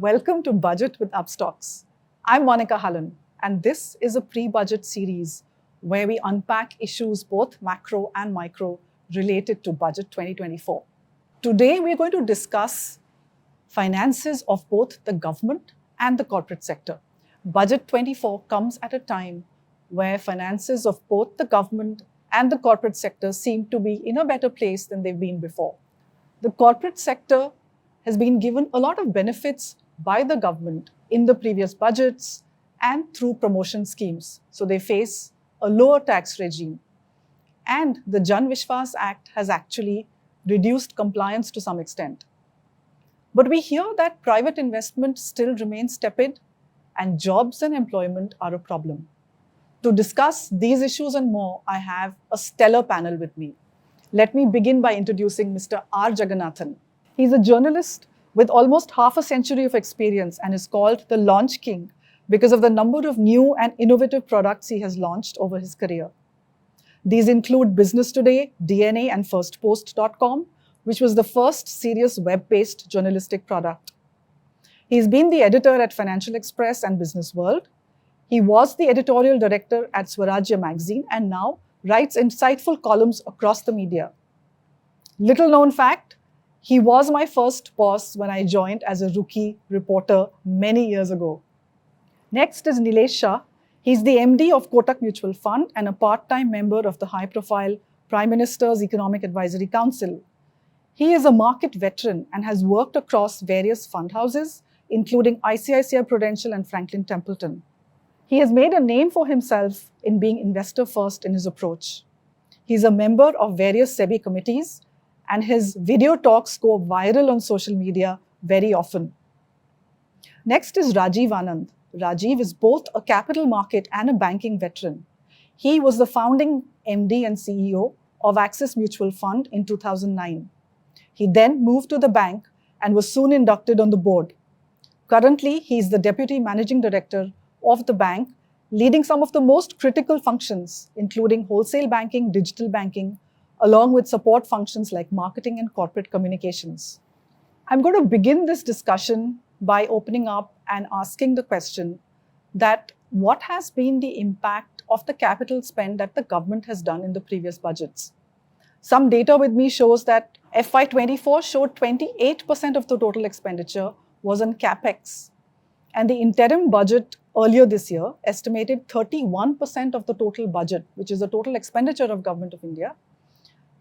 Welcome to Budget with Upstox. I'm Monika Halan, and this is a pre-budget series where we unpack issues both macro and micro related to Budget 2024. Today, we're going to discuss finances of both the government and the corporate sector. Budget 24 comes at a time where finances of both the government and the corporate sector seem to be in a better place than they've been before. The corporate sector has been given a lot of benefits by the government in the previous budgets and through promotion schemes. So they face a lower tax regime. And the Jan Vishwas Act has actually reduced compliance to some extent. But we hear that private investment still remains tepid and jobs and employment are a problem. To discuss these issues and more, I have a stellar panel with me. Let me begin by introducing Mr. R. Jagannathan. He's a journalist with almost half a century of experience and is called the Launch King because of the number of new and innovative products he has launched over his career. These include Business Today, DNA, and firstpost.com, which was the first serious web-based journalistic product. He's been the editor at Financial Express and Business World. He was the editorial director at Swarajya magazine and now writes insightful columns across the media. Little known fact, he was my first boss when I joined as a rookie reporter many years ago. Next is Nilesh Shah. He's the MD of Kotak Mutual Fund and a part-time member of the high-profile Prime Minister's Economic Advisory Council. He is a market veteran and has worked across various fund houses, including ICICI Prudential and Franklin Templeton. He has made a name for himself in being investor first in his approach. He's a member of various SEBI committees, and his video talks go viral on social media very often. Next is Rajiv Anand. Rajiv is both a capital market and a banking veteran. He was the founding MD and CEO of Axis Mutual Fund in 2009. He then moved to the bank and was soon inducted on the board. Currently, he is the Deputy Managing Director of the bank, leading some of the most critical functions, including wholesale banking, digital banking, along with support functions like marketing and corporate communications. I'm going to begin this discussion by opening up and asking the question that what has been the impact of the capital spend that the government has done in the previous budgets? Some data with me shows that FY24 showed 28% of the total expenditure was on capex. And the interim budget earlier this year estimated 31% of the total budget, which is the total expenditure of Government of India,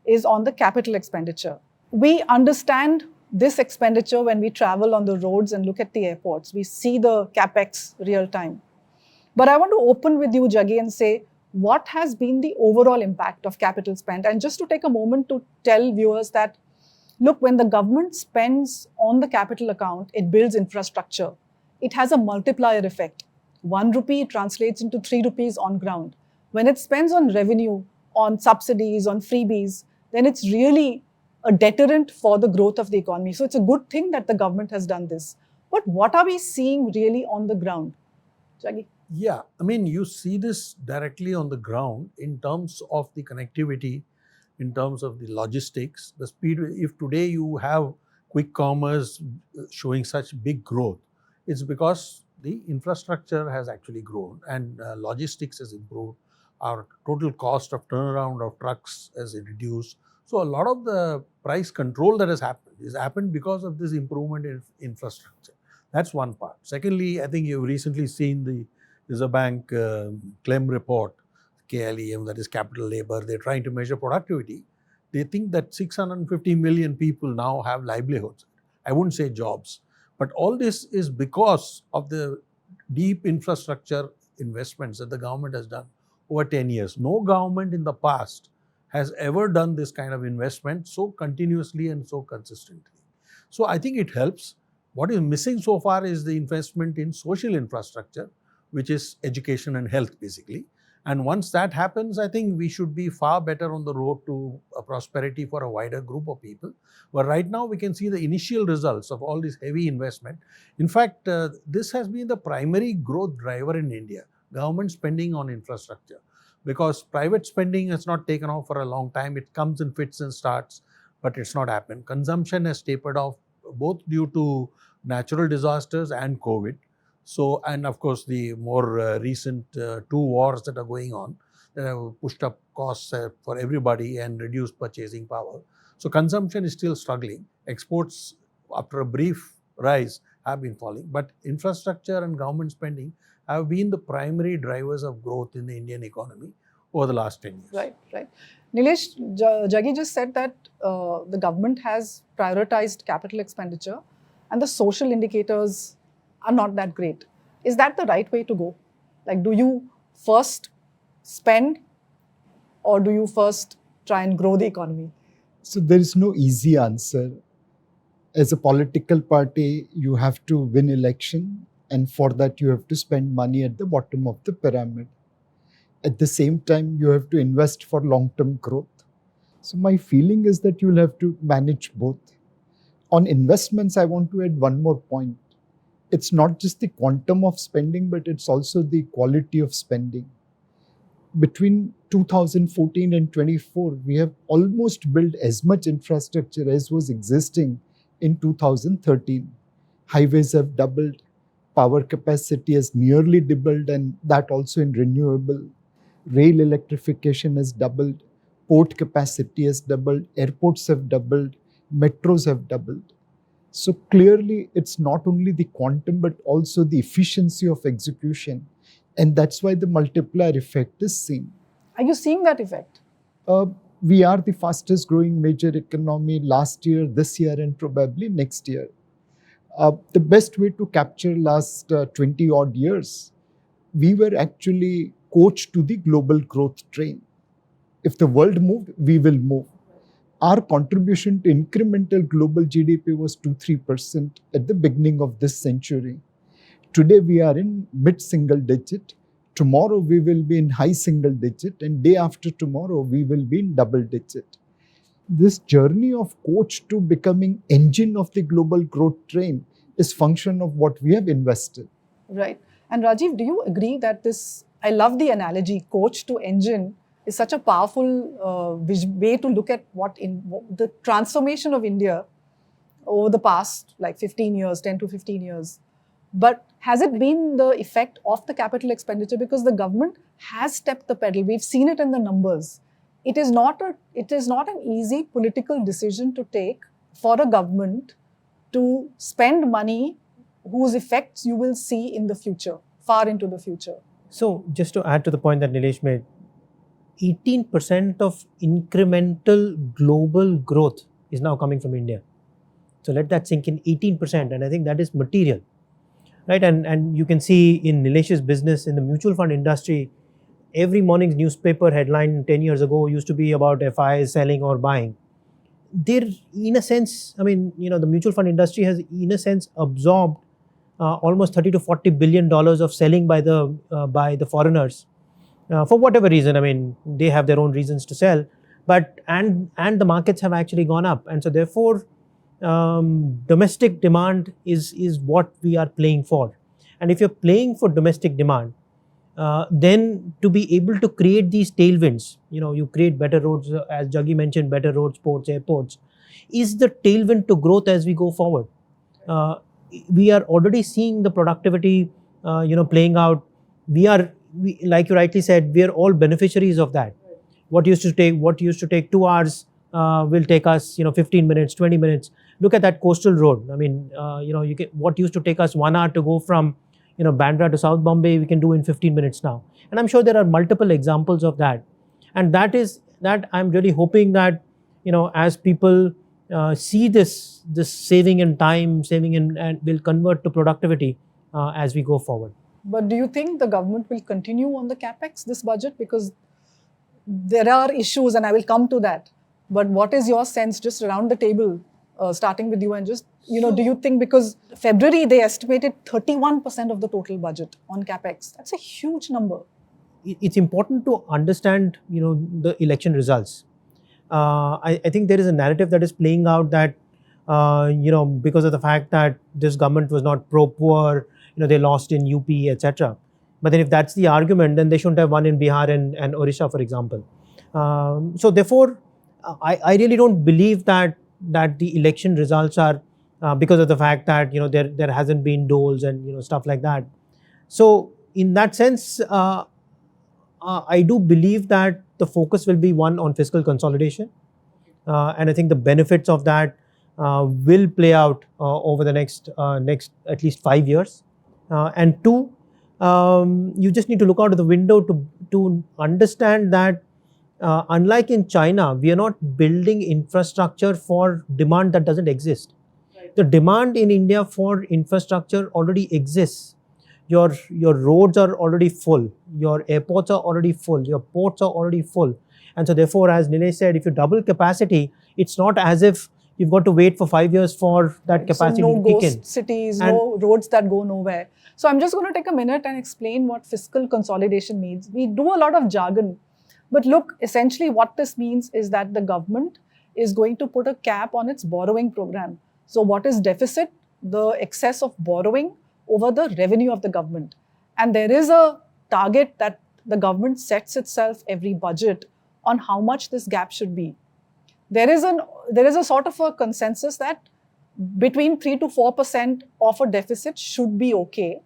is on the capital expenditure. We understand this expenditure when we travel on the roads and look at the airports. We see the capex real time. But I want to open with you, Jaggi, and say, what has been the overall impact of capital spend? And just to take a moment to tell viewers that, look, when the government spends on the capital account, it builds infrastructure. It has a multiplier effect. 1 rupee translates into 3 rupees on ground. When it spends on revenue, on subsidies, on freebies, then it's really a deterrent for the growth of the economy. So it's a good thing that the government has done this. But what are we seeing really on the ground? Jaggi? Yeah, I mean, you see this directly on the ground in terms of the connectivity, in terms of the logistics, the speed. If today you have quick commerce showing such big growth, it's because the infrastructure has actually grown and logistics has improved. Our total cost of turnaround of trucks has reduced. So a lot of the price control that has happened because of this improvement in infrastructure. That's one part. Secondly, I think you've recently seen the Reserve Bank CLEM report, KLEM, that is capital labor. They're trying to measure productivity. They think that 650 million people now have livelihoods. I wouldn't say jobs. But all this is because of the deep infrastructure investments that the government has done over 10 years. No government in the past has ever done this kind of investment so continuously and so consistently. So I think it helps. What is missing so far is the investment in social infrastructure, which is education and health basically. And once that happens, I think we should be far better on the road to prosperity for a wider group of people. But right now we can see the initial results of all this heavy investment. In fact, this has been the primary growth driver in India, government spending on infrastructure. Because private spending has not taken off for a long time. It comes in fits and starts, but it's not happened. Consumption has tapered off both due to natural disasters and COVID. So, and of course, the more recent two wars that are going on that have pushed up costs for everybody and reduced purchasing power. So, consumption is still struggling. Exports, after a brief rise, have been falling. But infrastructure and government spending have been the primary drivers of growth in the Indian economy over the last 10 years. Right, right. Nilesh, Jaggi just said that the government has prioritized capital expenditure and the social indicators are not that great. Is that the right way to go? Like, do you first spend or do you first try and grow the economy? So there is no easy answer. As a political party, you have to win election, and for that you have to spend money at the bottom of the pyramid. At the same time, you have to invest for long-term growth. So my feeling is that you'll have to manage both. On investments, I want to add one more point. It's not just the quantum of spending, but it's also the quality of spending. Between 2014 and 24, we have almost built as much infrastructure as was existing in 2013. Highways have doubled, power capacity has nearly doubled, and that also in renewable. Rail electrification has doubled, port capacity has doubled, airports have doubled, metros have doubled. So clearly, it's not only the quantum, but also the efficiency of execution. And that's why the multiplier effect is seen. Are you seeing that effect? We are the fastest growing major economy last year, this year, and probably next year. The best way to capture last 20 odd years, we were actually coached to the global growth train. If the world moved, we will move. Our contribution to incremental global GDP was 2-3% at the beginning of this century. Today we are in mid-single digit. Tomorrow we will be in high single digit, and day after tomorrow we will be in double digit. This journey of coach to becoming engine of the global growth train is function of what we have invested. Right. And Rajiv, do you agree that this, I love the analogy, coach to engine, is such a powerful way to look at the transformation of India over the past 15 years, 10 to 15 years. But has it been the effect of the capital expenditure? Because the government has stepped the pedal. We've seen it in the numbers. It is not an easy political decision to take for a government to spend money whose effects you will see in the future, far into the future. So just to add to the point that Nilesh made, 18% of incremental global growth is now coming from India. So let that sink in, 18%, and I think that is material. Right, and you can see in Nilesh's business, in the mutual fund industry, every morning's newspaper headline 10 years ago used to be about FIs selling or buying. They're, in a sense, I mean, the mutual fund industry has, in a sense, absorbed almost $30 to $40 billion of selling by the foreigners for whatever reason. I mean, they have their own reasons to sell, but and the markets have actually gone up, and so therefore. Domestic demand is what we are playing for. And if you're playing for domestic demand, then to be able to create these tailwinds, you create better roads, as Jaggi mentioned, better roads, ports, airports, is the tailwind to growth as we go forward. We are already seeing the productivity, playing out. Like you rightly said, we are all beneficiaries of that. What used to take 2 hours will take us, 15 minutes, 20 minutes. Look at that coastal road. I mean, what used to take us 1 hour to go from, Bandra to South Bombay, we can do in 15 minutes now. And I'm sure there are multiple examples of that. And that I'm really hoping that, as people see this saving in time, and will convert to productivity as we go forward. But do you think the government will continue on the capex this budget? Because there are issues, and I will come to that. But what is your sense just around the table, starting with you, and just, do you think, because February they estimated 31% of the total budget on capex. That's a huge number. It's important to understand, the election results. I think there is a narrative that is playing out that, because of the fact that this government was not pro-poor, they lost in UP, etc. But then if that's the argument, then they shouldn't have won in Bihar and Odisha, for example. So therefore, I really don't believe that the election results are because of the fact that there hasn't been doles and stuff like that. So in that sense, I do believe that the focus will be one on fiscal consolidation, and I think the benefits of that will play out over the next at least 5 years. And two, you just need to look out of the window to understand that unlike in China, we are not building infrastructure for demand that doesn't exist. The demand in India for infrastructure already exists. Your roads are already full, your airports are already full, your ports are already full. And so therefore, as Nilesh said, if you double capacity, it's not as if you've got to wait for 5 years for that capacity so no to kick ghost in. cities, no roads that go nowhere. So I'm just going to take a minute and explain what fiscal consolidation means. We do a lot of jargon, but look, essentially what this means is that the government is going to put a cap on its borrowing program. So what is deficit? The excess of borrowing over the revenue of the government. And there is a target that the government sets itself every budget on how much this gap should be. There is a sort of a consensus that between 3 to 4% of a deficit should be okay.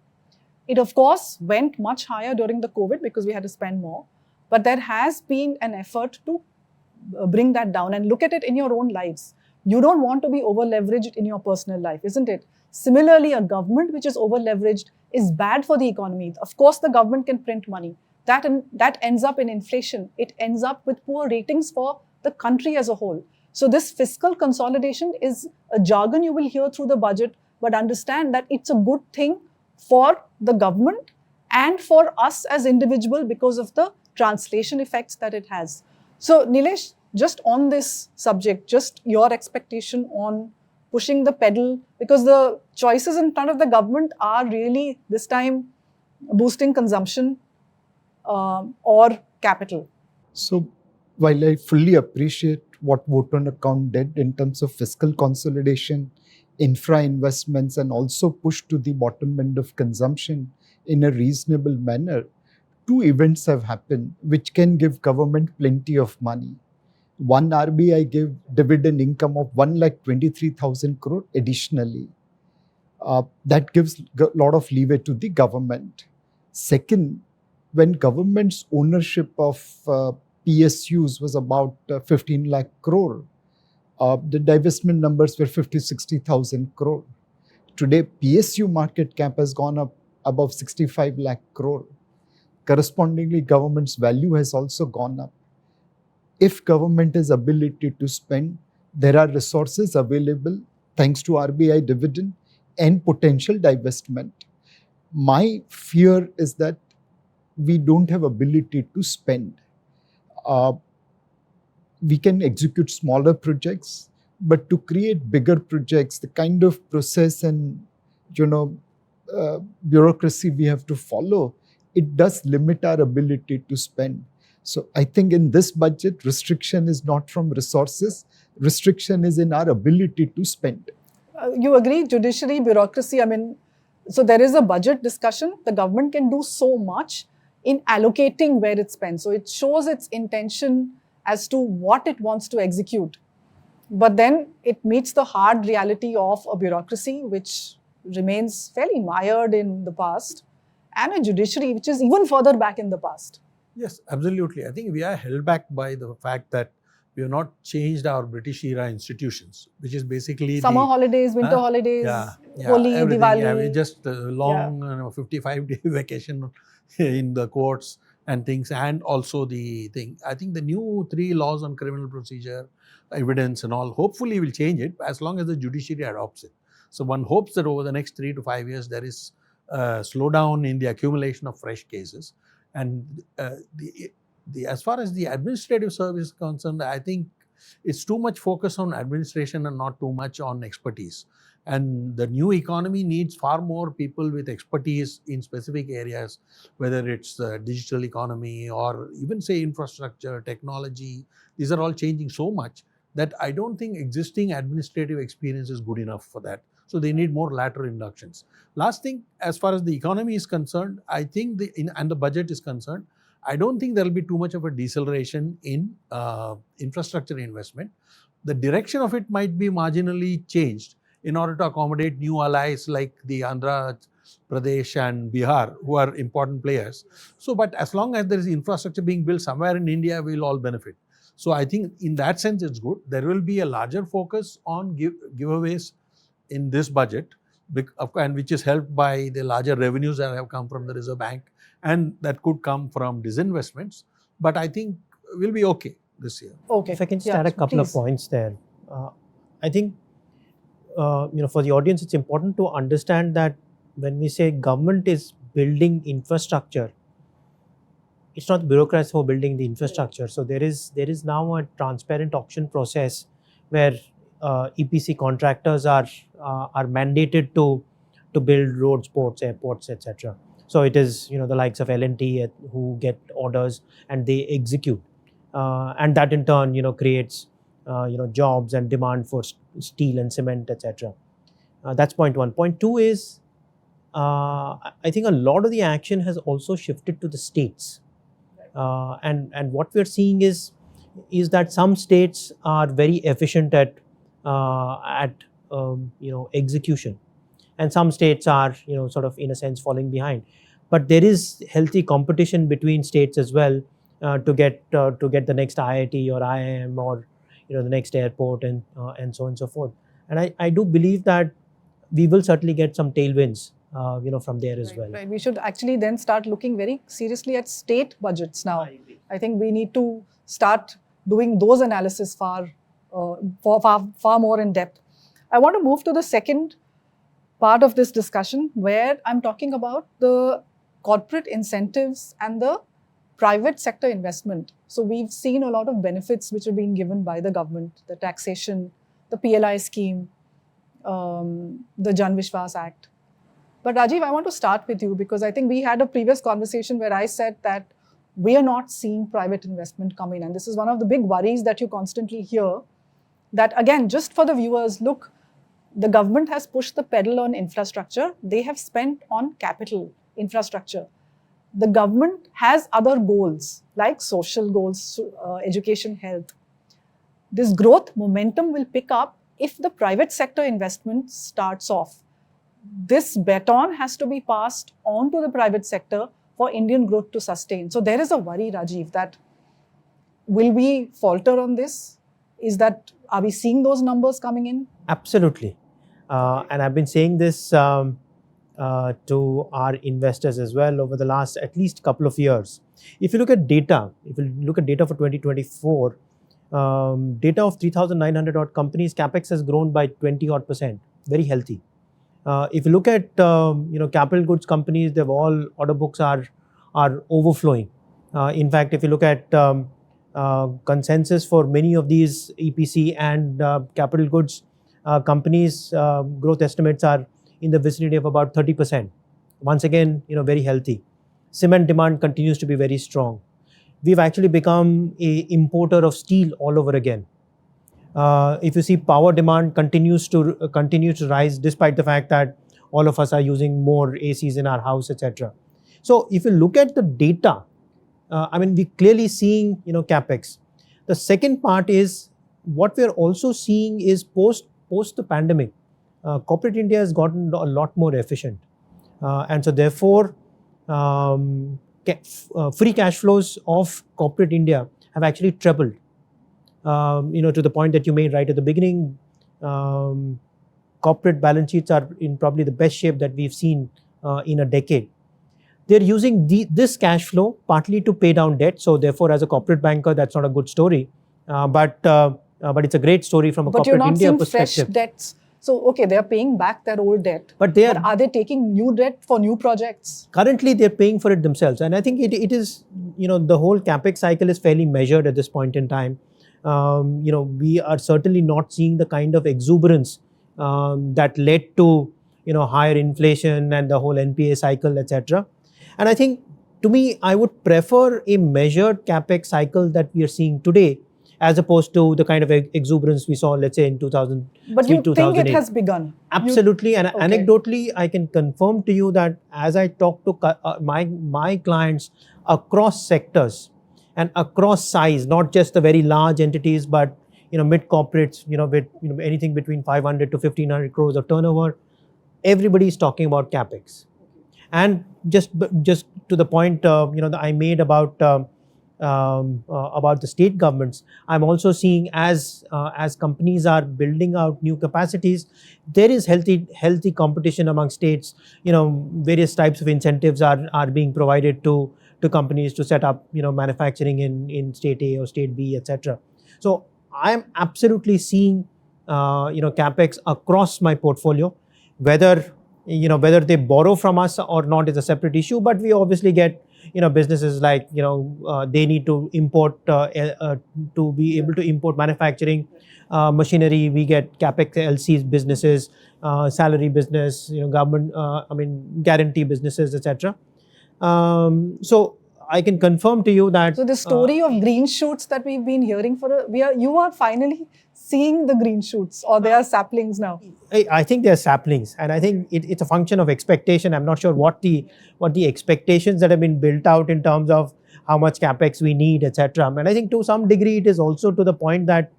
It of course went much higher during the COVID because we had to spend more, but there has been an effort to bring that down. And look at it in your own lives. You don't want to be over leveraged in your personal life, isn't it? Similarly, a government which is over leveraged is bad for the economy. Of course, the government can print money. That ends up in inflation. It ends up with poor ratings for the country as a whole. So this fiscal consolidation is a jargon you will hear through the budget, but understand that it's a good thing for the government and for us as individuals because of the translation effects that it has. So Nilesh, just on this subject, just your expectation on pushing the pedal, because the choices in front of the government are really this time boosting consumption or capital. So while I fully appreciate what vote on account did in terms of fiscal consolidation, infra investments, and also push to the bottom end of consumption in a reasonable manner, two events have happened which can give government plenty of money. One, RBI gave dividend income of 1,23,000 crore additionally. That gives a lot of leeway to the government. Second, when government's ownership of PSUs was about 15 lakh crore, the divestment numbers were 50-60,000 crore. Today, PSU market cap has gone up above 65 lakh crore. Correspondingly, government's value has also gone up. If government has ability to spend, there are resources available thanks to RBI dividend and potential divestment. My fear is that we don't have ability to spend. We can execute smaller projects, but to create bigger projects, the kind of process and bureaucracy we have to follow, it does limit our ability to spend. So I think in this budget, restriction is not from resources, restriction is in our ability to spend. You agree, judiciary, bureaucracy, so there is a budget discussion. The government can do so much in allocating where it spends. So it shows its intention as to what it wants to execute. But then it meets the hard reality of a bureaucracy which remains fairly mired in the past, and a judiciary which is even further back in the past. Yes, absolutely. I think we are held back by the fact that we have not changed our British era institutions, which is basically summer holidays, winter holidays, Holi, Diwali. Yeah, just a long 55-day vacation in the courts and things, and also the thing. I think the new 3 laws on criminal procedure, evidence and all, hopefully will change it as long as the judiciary adopts it. So one hopes that over the next 3 to 5 years, there is a slowdown in the accumulation of fresh cases. And as far as the administrative service is concerned, I think it's too much focus on administration and not too much on expertise. And the new economy needs far more people with expertise in specific areas, whether it's digital economy or even say infrastructure, technology. These are all changing so much that I don't think existing administrative experience is good enough for that. So they need more lateral inductions. Last thing, as far as the economy is concerned, I think and the budget is concerned, I don't think there will be too much of a deceleration in infrastructure investment. The direction of it might be marginally changed in order to accommodate new allies like the Andhra Pradesh and Bihar, who are important players. So, but as long as there is infrastructure being built somewhere in India, we'll all benefit. So, I think in that sense, it's good. There will be a larger focus on giveaways in this budget, and which is helped by the larger revenues that have come from the Reserve Bank, and that could come from disinvestments. But I think we'll be okay this year. Okay. If I can just add a couple of points there. I think, for the audience, it's important to understand that when we say government is building infrastructure, it's not the bureaucrats who are building the infrastructure. So there is now a transparent auction process where EPC contractors are mandated to build roads, ports, airports, etc. So it is the likes of L&T who get orders and they execute, and that in turn creates jobs and demand for steel and cement, etc. That's point one. Point two is I think a lot of the action has also shifted to the states, and what we're seeing is that some states are very efficient at execution, and some states are sort of in a sense falling behind. But there is healthy competition between states as well to get the next IIT or IIM or the next airport and so on and so forth. And I do believe that we will certainly get some tailwinds from there as well. Right. We should actually then start looking very seriously at state budgets now. I think we need to start doing those analysis far more in depth. I want to move to the second part of this discussion where I'm talking about the corporate incentives and the private sector investment. So we've seen a lot of benefits which are being given by the government, the taxation, the PLI scheme, the Jan Vishwas Act. But Rajiv, I want to start with you because I think we had a previous conversation where I said that we are not seeing private investment come in. And this is one of the big worries that you constantly hear. That again, just for the viewers, look, the government has pushed the pedal on infrastructure. They have spent on capital infrastructure. The government has other goals like social goals, education, health. This growth momentum will pick up if the private sector investment starts off. This baton has to be passed on to the private sector for Indian growth to sustain. So there is a worry, Rajiv, that will we falter on this? Are we seeing those numbers coming in? Absolutely. And I've been saying this to our investors as well over the last at least couple of years. If you look at data, for 2024, data of 3,900 odd companies, capex has grown by 20 odd %, very healthy. If you look at capital goods companies, they've all order books are overflowing. In fact, if you look at consensus for many of these EPC and capital goods companies, growth estimates are in the vicinity of about 30%. Once again, very healthy. Cement demand continues to be very strong. We've actually become an importer of steel all over again. If you see, power demand continues to rise despite the fact that all of us are using more ACs in our house, etc. So if you look at the data, we're clearly seeing capex. The second part is what we're also seeing is post the pandemic, corporate India has gotten a lot more efficient, and so therefore free cash flows of corporate India have actually trebled. To the point that you made right at the beginning, corporate balance sheets are in probably the best shape that we've seen in a decade. They're using this cash flow partly to pay down debt. So therefore, as a corporate banker, that's not a good story. But it's a great story from a corporate India perspective. But you're not seeing fresh debts. So, okay, they're paying back their old debt. But are they taking new debt for new projects? Currently, they're paying for it themselves. And I think it is, the whole capex cycle is fairly measured at this point in time. We are certainly not seeing the kind of exuberance that led to higher inflation and the whole NPA cycle, etc. And I think, to me, I would prefer a measured capex cycle that we are seeing today, as opposed to the kind of exuberance we saw, let's say, in 2003, But you 2008. think it has begun? Absolutely. And anecdotally, I can confirm to you that as I talk to my clients across sectors and across size, not just the very large entities, but mid corporates, with anything between 500 to 1500 crores of turnover, everybody is talking about capex. And just to the point that I made about the state governments, I'm also seeing as companies are building out new capacities, there is healthy competition among states. Various types of incentives are being provided to companies to set up manufacturing in state A or state B, etc. So I'm absolutely seeing capex across my portfolio. Whether they borrow from us or not is a separate issue, but we obviously get businesses like they need to import to be able to import manufacturing machinery. We get capex LCs businesses, salary business, government guarantee businesses, etc. So I can confirm to you that So the story of green shoots that we've been hearing you are finally seeing the green shoots, or they are saplings now. I think they're saplings, and I think it's a function of expectation. I'm not sure what the expectations that have been built out in terms of how much capex we need, etc. And I think to some degree it is also to the point that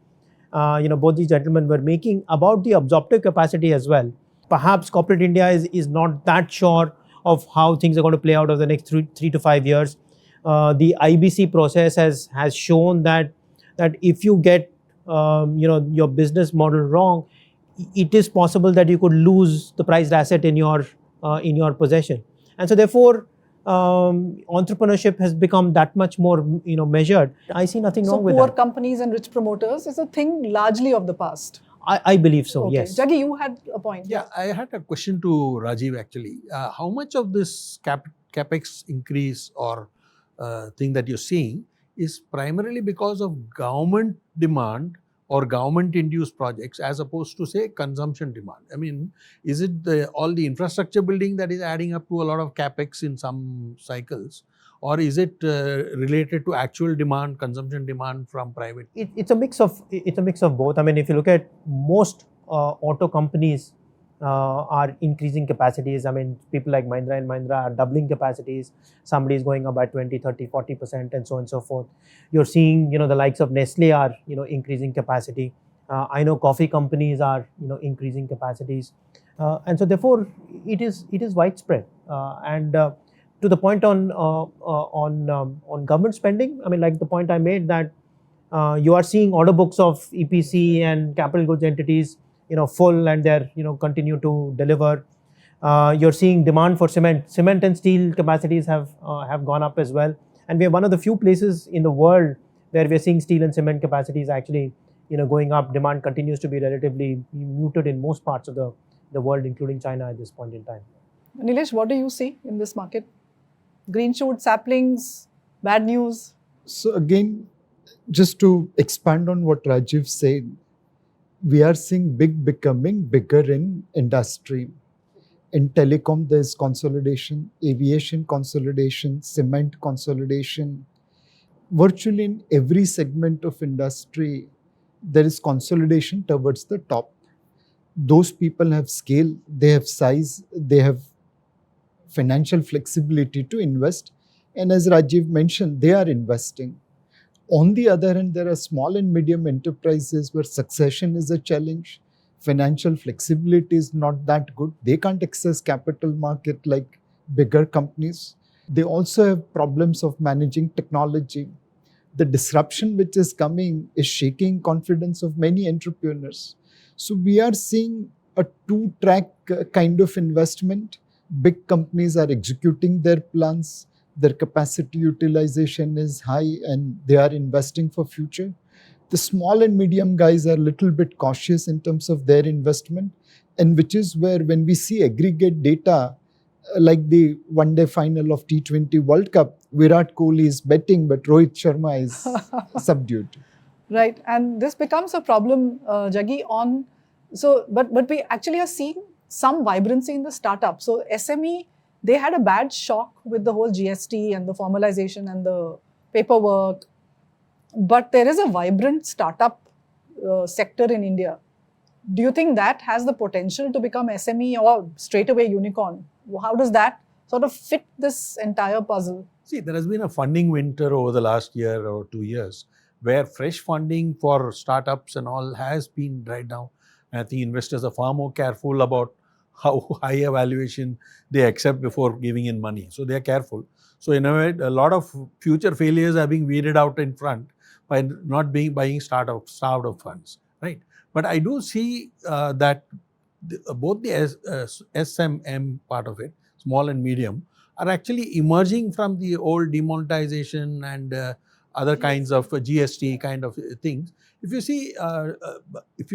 both these gentlemen were making about the absorptive capacity as well. Perhaps corporate India is not that sure of how things are going to play out over the next 3 to 5 years. The IBC process has shown that if you get your business model wrong, it is possible that you could lose the prized asset in your possession. And so therefore entrepreneurship has become that much more measured. I see nothing wrong with that. So poor companies and rich promoters is a thing largely of the past. I believe so. Okay. Yes. Jaggi, you had a point. Yeah, I had a question to Rajiv actually. How much of this capex increase or thing that you're seeing is primarily because of government demand or government-induced projects as opposed to, say, consumption demand? I mean, is it all the infrastructure building that is adding up to a lot of capex in some cycles, or is it related to actual demand, consumption demand from private? It's a mix of both. I mean, if you look at most auto companies are increasing capacities. I mean, people like Mahindra and Mahindra are doubling capacities. Somebody is going up by 20, 30, 40%, and so on and so forth. You're seeing, the likes of Nestle are, increasing capacity. I know coffee companies are, increasing capacities. And so therefore, it is widespread. And to the point on government spending, I mean, like the point I made that you are seeing order books of EPC and capital goods entities full, and they're continue to deliver. You're seeing demand for cement and steel capacities have gone up as well, and we are one of the few places in the world where we're seeing steel and cement capacities actually going up. Demand continues to be relatively muted in most parts of the world, including China at this point in time. Nilesh, what do you see in this market? Green shoots, saplings, bad news? So again, just to expand on what Rajiv said, we are seeing becoming bigger in industry. In telecom, there's consolidation, aviation consolidation, cement consolidation. Virtually in every segment of industry, there is consolidation towards the top. Those people have scale, they have size, they have financial flexibility to invest. And as Rajiv mentioned, they are investing. On the other hand, there are small and medium enterprises where succession is a challenge. Financial flexibility is not that good. They can't access capital market like bigger companies. They also have problems of managing technology. The disruption which is coming is shaking confidence of many entrepreneurs. So we are seeing a two-track kind of investment. Big companies are executing their plans. Their capacity utilization is high and they are investing for future. The small and medium guys are a little bit cautious in terms of their investment, and which is where when we see aggregate data like the one-day final of T20 World Cup, Virat Kohli is betting, but Rohit Sharma is subdued. Right, and this becomes a problem, Jaggi, but we actually are seeing some vibrancy in the startup. So SME, they had a bad shock with the whole GST and the formalization and the paperwork. But there is a vibrant startup sector in India. Do you think that has the potential to become SME or straight away unicorn? How does that sort of fit this entire puzzle? See, there has been a funding winter over the last year or 2 years, where fresh funding for startups and all has been dried down. And I think investors are far more careful about how high a valuation they accept before giving in money. So they are careful. So in a way, a lot of future failures are being weeded out in front by not buying starved of funds, right? But I do see that both the SMM part of it, small and medium, are actually emerging from the old demonetization and other kinds of GST kind of things. If you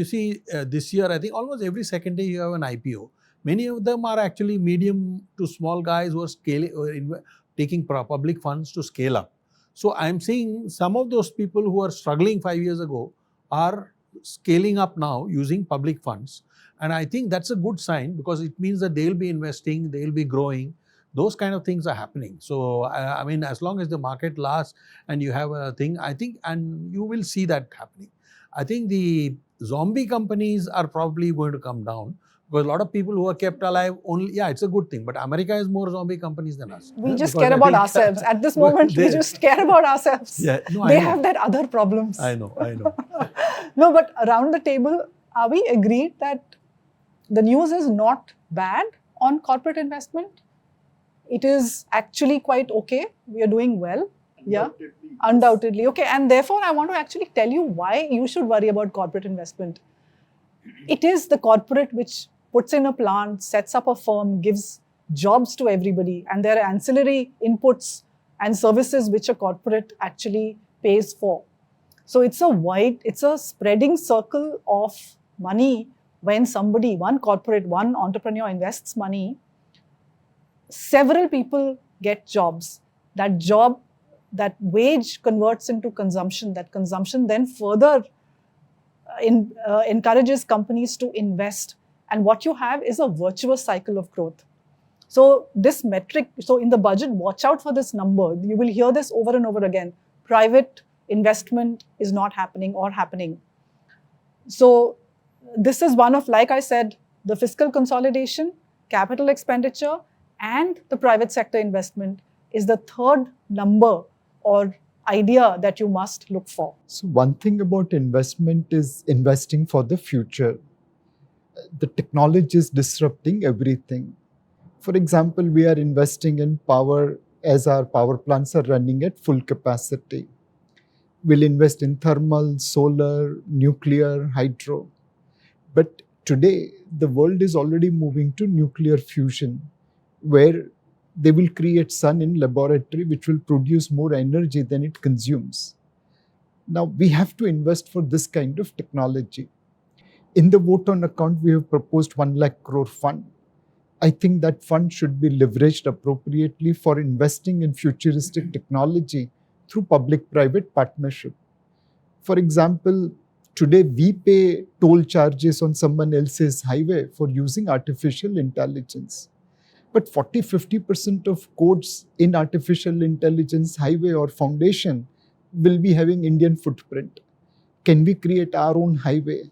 see, this year, I think almost every second day you have an IPO. Many of them are actually medium to small guys who are taking public funds to scale up. So I'm seeing some of those people who are struggling 5 years ago are scaling up now using public funds. And I think that's a good sign, because it means that they'll be investing, they'll be growing. Those kind of things are happening. So, I mean, as long as the market lasts and you have a thing, I think, and you will see that happening. I think the zombie companies are probably going to come down, because a lot of people who are kept alive only, yeah, it's a good thing. But America has more zombie companies than us. We just care about ourselves. At this moment, we just care about ourselves. Yeah, no, they have their other problems. I know. No, but around the table, are we agreed that the news is not bad on corporate investment? It is actually quite okay. We are doing well. Yeah, undoubtedly. Okay, and therefore, I want to actually tell you why you should worry about corporate investment. It is the corporate which puts in a plant, sets up a firm, gives jobs to everybody, and there are ancillary inputs and services which a corporate actually pays for. So it's a spreading circle of money. When somebody, one corporate, one entrepreneur invests money, several people get jobs. That wage converts into consumption. That consumption then further encourages companies to invest. And what you have is a virtuous cycle of growth. So this metric, so in the budget, watch out for this number. You will hear this over and over again. Private investment is not happening or happening. So this is one of, like I said, the fiscal consolidation, capital expenditure, and the private sector investment is the third number or idea that you must look for. So one thing about investment is investing for the future. The technology is disrupting everything. For example, we are investing in power as our power plants are running at full capacity. We'll invest in thermal, solar, nuclear, hydro. But today, the world is already moving to nuclear fusion, where they will create sun in laboratory, which will produce more energy than it consumes. Now, we have to invest for this kind of technology. In the vote on account, we have proposed 1 lakh crore fund. I think that fund should be leveraged appropriately for investing in futuristic technology through public-private partnership. For example, today we pay toll charges on someone else's highway for using artificial intelligence. But 40-50% of codes in artificial intelligence highway or foundation will be having Indian footprint. Can we create our own highway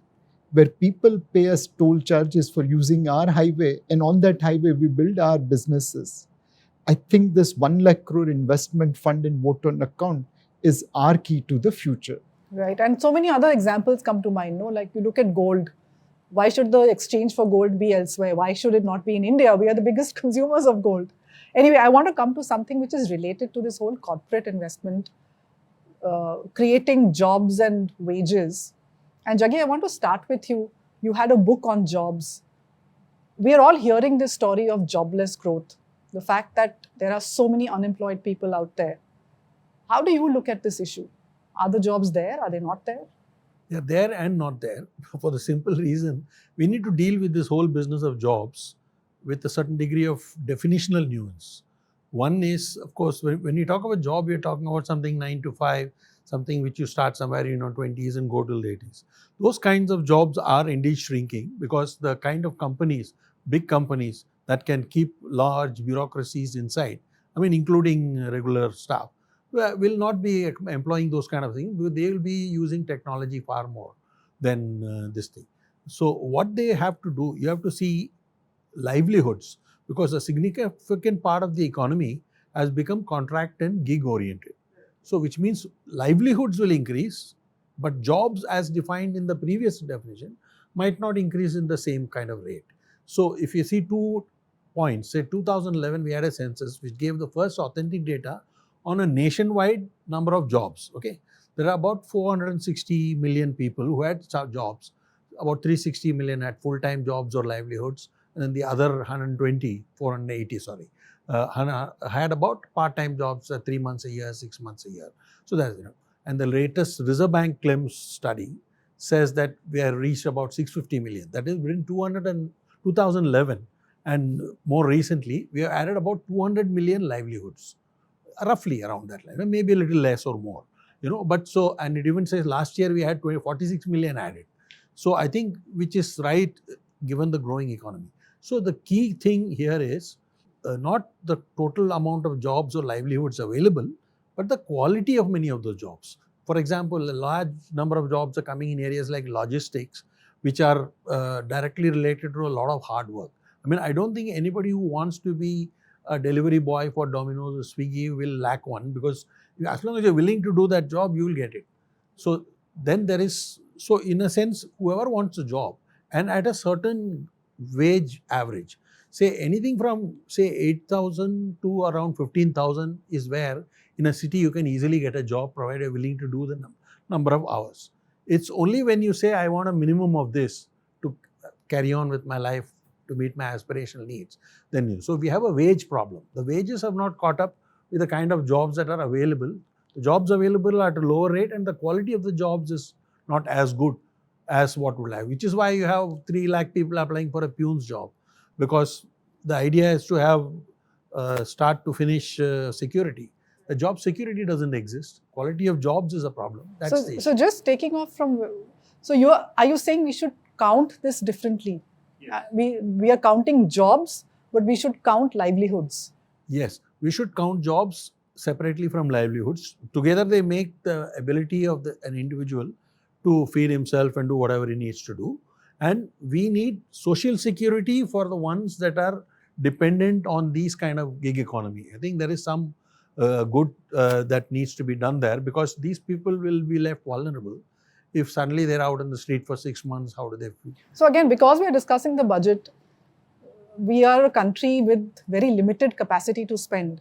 where people pay us toll charges for using our highway, and on that highway we build our businesses? I think this 1 lakh crore investment fund in vote on account is our key to the future. Right, and so many other examples come to mind, no? Like you look at gold. Why should the exchange for gold be elsewhere? Why should it not be in India? We are the biggest consumers of gold. Anyway, I want to come to something which is related to this whole corporate investment, creating jobs and wages. And Jaggi, I want to start with you. You had a book on jobs. We are all hearing this story of jobless growth, the fact that there are so many unemployed people out there. How do you look at this issue? Are the jobs there? Are they not there? They're there and not there, for the simple reason we need to deal with this whole business of jobs with a certain degree of definitional nuance. One is, of course, when you talk about job, you're talking about something 9 to 5, something which you start somewhere, 20s and go till the 80s. Those kinds of jobs are indeed shrinking, because the kind of companies, big companies that can keep large bureaucracies inside, including regular staff, will not be employing those kind of things, because they will be using technology far more than this thing. So what they have to do, you have to see livelihoods, because a significant part of the economy has become contract and gig oriented. So which means livelihoods will increase, but jobs as defined in the previous definition might not increase in the same kind of rate. So if you see 2 points, say 2011 we had a census which gave the first authentic data on a nationwide number of jobs. Okay, there are about 460 million people who had jobs. About 360 million had full-time jobs or livelihoods, and then the other 480, had about part-time jobs, 3 months a year, 6 months a year. So that's, and the latest Reserve Bank claims study says that we have reached about 650 million. That is within 2011, and more recently we have added about 200 million livelihoods, roughly around that line, maybe a little less or more. But so, and it even says last year we had 46 million added. So I think, which is right given the growing economy. So the key thing here is not the total amount of jobs or livelihoods available, but the quality of many of those jobs. For example, a large number of jobs are coming in areas like logistics, which are directly related to a lot of hard work. I mean, I don't think anybody who wants to be a delivery boy for Domino's or Swiggy will lack one, because as long as you're willing to do that job, you will get it. So then there is, so in a sense, whoever wants a job and at a certain wage average, say anything from say 8,000 to around 15,000 is where in a city you can easily get a job provided you're willing to do the number of hours. It's only when you say I want a minimum of this to carry on with my life, to meet my aspirational needs, then so we have a wage problem. The wages have not caught up with the kind of jobs that are available. The jobs available are at a lower rate, and the quality of the jobs is not as good as what would have, which is why you have 3 lakh people applying for a peon's job, because the idea is to have start to finish security. The job security doesn't exist. Quality of jobs is a problem. That's the issue. So just taking off from, so are you saying we should count this differently? Yes. We are counting jobs, but we should count livelihoods. Yes, we should count jobs separately from livelihoods. Together they make the ability of an individual to feed himself and do whatever he needs to do. And we need social security for the ones that are dependent on these kind of gig economy. I think there is some good that needs to be done there, because these people will be left vulnerable. If suddenly they're out in the street for 6 months, how do they feel? So again, because we are discussing the budget, we are a country with very limited capacity to spend.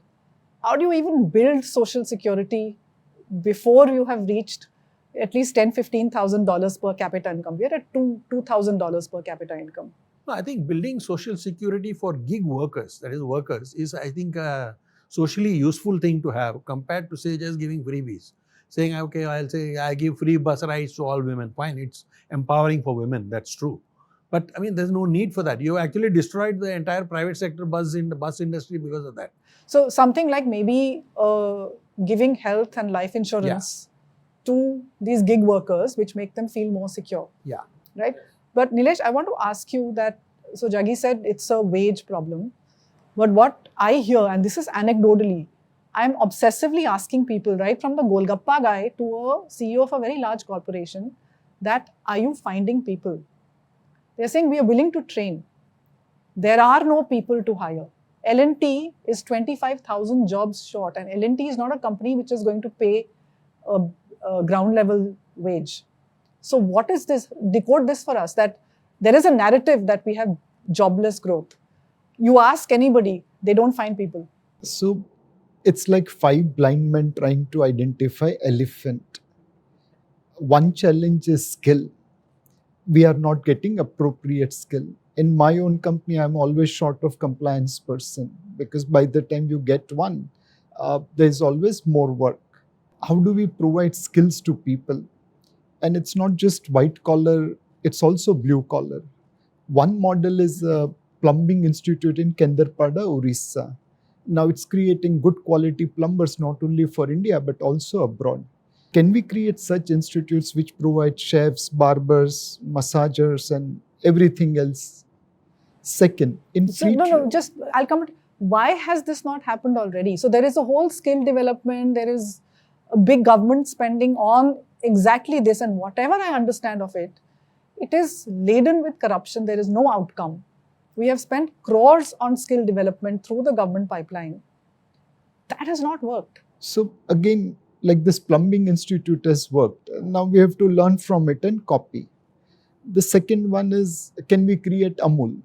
How do you even build social security before you have reached at least $10,000-$15,000 per capita income? We are at $2,000 per capita income. No, I think building social security for gig workers, that is workers, is I think a socially useful thing to have compared to say just giving freebies. Saying, okay, I'll say I give free bus rides to all women. Fine, it's empowering for women, that's true. But I mean, there's no need for that. You actually destroyed the entire private sector bus industry because of that. So something like maybe giving health and life insurance to these gig workers, which make them feel more secure. Yeah. Right? But Nilesh, I want to ask you that, so Jaggi said it's a wage problem. But what I hear, and this is anecdotally, I'm obsessively asking people, right, from the Golgappa guy to a CEO of a very large corporation, that are you finding people? They're saying we are willing to train. There are no people to hire. L&T is 25,000 jobs short, and L&T is not a company which is going to pay a ground level wage. So what is this? Decode this for us, that there is a narrative that we have jobless growth. You ask anybody, they don't find people. So it's like 5 blind men trying to identify elephant. One challenge is skill. We are not getting appropriate skill. In my own company, I'm always short of compliance person, because by the time you get one, there's always more work. How do we provide skills to people? And it's not just white collar, it's also blue collar. One model is a plumbing institute in Kendarpada, Orissa. Now it's creating good quality plumbers not only for India but also abroad. Can we create such institutes which provide chefs, barbers, massagers and everything else? Second, I'll come to, why has this not happened already? So there is a whole skill development, there is a big government spending on exactly this, and whatever I understand of it, it is laden with corruption, there is no outcome. We have spent crores on skill development through the government pipeline. That has not worked. So again, like this plumbing institute has worked. Now we have to learn from it and copy. The second one is, can we create Amul?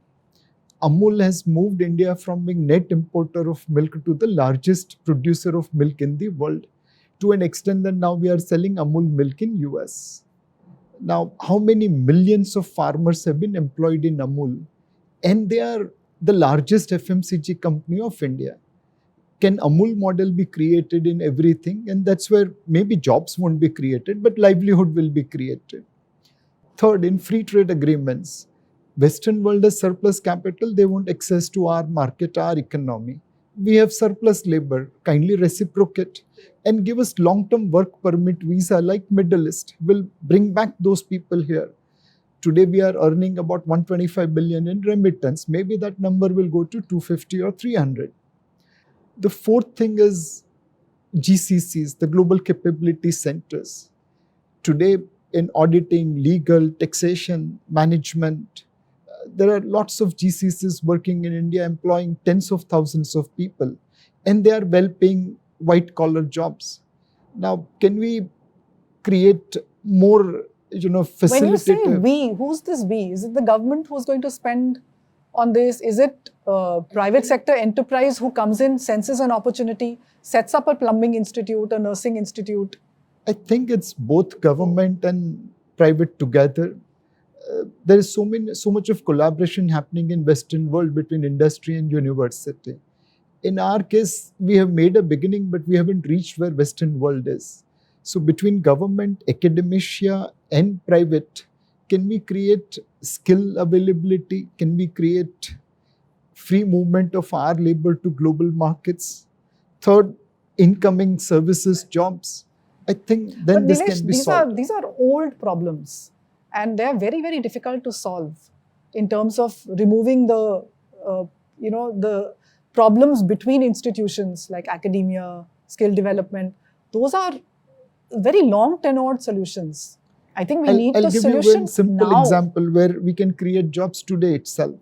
Amul has moved India from being net importer of milk to the largest producer of milk in the world, to an extent that now we are selling Amul milk in US. Now, how many millions of farmers have been employed in Amul? And they are the largest FMCG company of India. Can Amul model be created in everything? And that's where maybe jobs won't be created, but livelihood will be created. Third, in free trade agreements, Western world has surplus capital, they want access to our market, our economy. We have surplus labor, kindly reciprocate and give us long-term work permit visa like Middle East. We'll bring back those people here. Today we are earning about 125 billion in remittance. Maybe that number will go to 250 or 300. The fourth thing is GCCs, the Global Capability Centers. Today in auditing, legal, taxation, management, there are lots of GCCs working in India, employing tens of thousands of people, and they are well-paying white-collar jobs. Now, can we create more, facilitative? When you say we, who's this we? Is it the government who's going to spend on this? Is it private sector enterprise who comes in, senses an opportunity, sets up a plumbing institute, a nursing institute? I think it's both government and private together. There is so much of collaboration happening in Western world between industry and university. In our case, we have made a beginning, but we haven't reached where Western world is. So between government, academia and private, can we create skill availability? Can we create free movement of our labor to global markets? Third, incoming services, jobs. I think then this Nilesh, can be solved. These are old problems. And they're very, very difficult to solve in terms of removing the problems between institutions like academia, skill development. Those are very long tenured solutions. I think we need the solution now. I'll give you one simple example where we can create jobs today itself.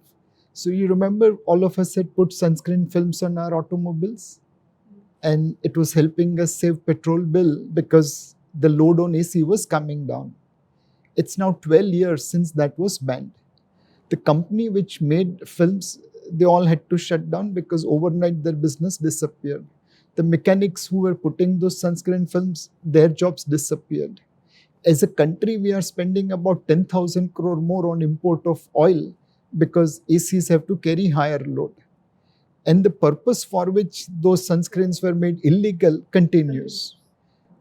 So you remember all of us had put sunscreen films on our automobiles, and it was helping us save petrol bill because the load on AC was coming down. It's now 12 years since that was banned. The company which made films, they all had to shut down because overnight their business disappeared. The mechanics who were putting those sunscreen films, their jobs disappeared. As a country, we are spending about 10,000 crore more on import of oil because ACs have to carry higher load. And the purpose for which those sunscreens were made illegal continues.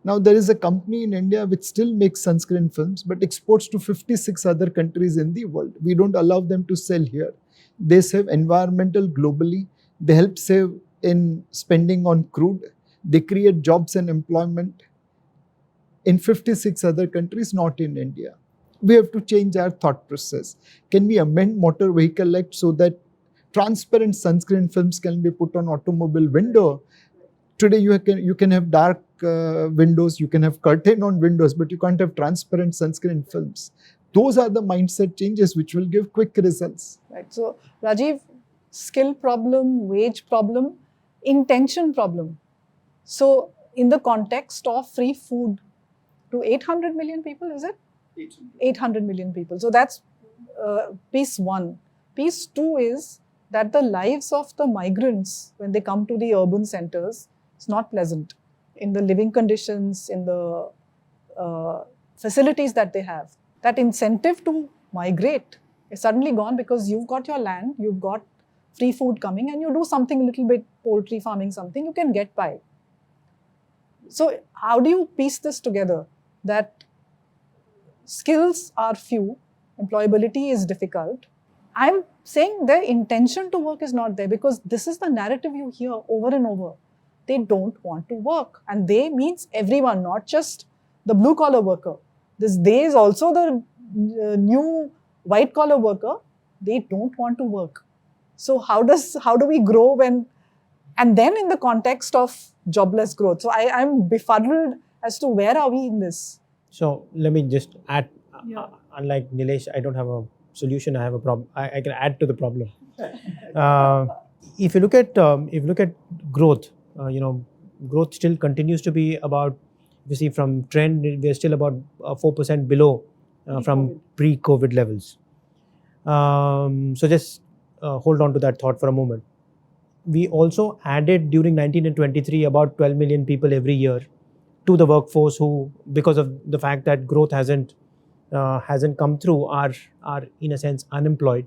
Now, there is a company in India which still makes sunscreen films but exports to 56 other countries in the world. We don't allow them to sell here. They save environmental globally. They help save in spending on crude. They create jobs and employment in 56 other countries, not in India. We have to change our thought process. Can we amend Motor Vehicle Act so that transparent sunscreen films can be put on automobile window? Today you can have dark windows, you can have curtain on windows, but you can't have transparent sunscreen films. Those are the mindset changes which will give quick results. Right. So, Rajiv, skill problem, wage problem, intention problem. So, in the context of free food to 800 million people, is it? 800 million people. So, that's piece one. Piece two is that the lives of the migrants, when they come to the urban centers, is not pleasant in the living conditions, in the facilities that they have. That incentive to migrate is suddenly gone because you've got your land, you've got free food coming, and you do something a little bit, poultry farming, something, you can get by. So how do you piece this together? That skills are few, employability is difficult. I'm saying their intention to work is not there because this is the narrative you hear over and over. They don't want to work, and they means everyone, not just the blue collar worker. This they is also the new white collar worker. They don't want to work. So how do we grow when, and then in the context of jobless growth? So I'm befuddled as to where are we in this. So let me just add. Unlike Nilesh, I don't have a solution. I have a problem. I can add to the problem. If you look at growth, growth still continues to be about you see from trend, we are still about 4% below from pre-COVID levels. So just hold on to that thought for a moment. We also added during 19 and 23 about 12 million people every year to the workforce who, because of the fact that growth hasn't come through, are in a sense unemployed.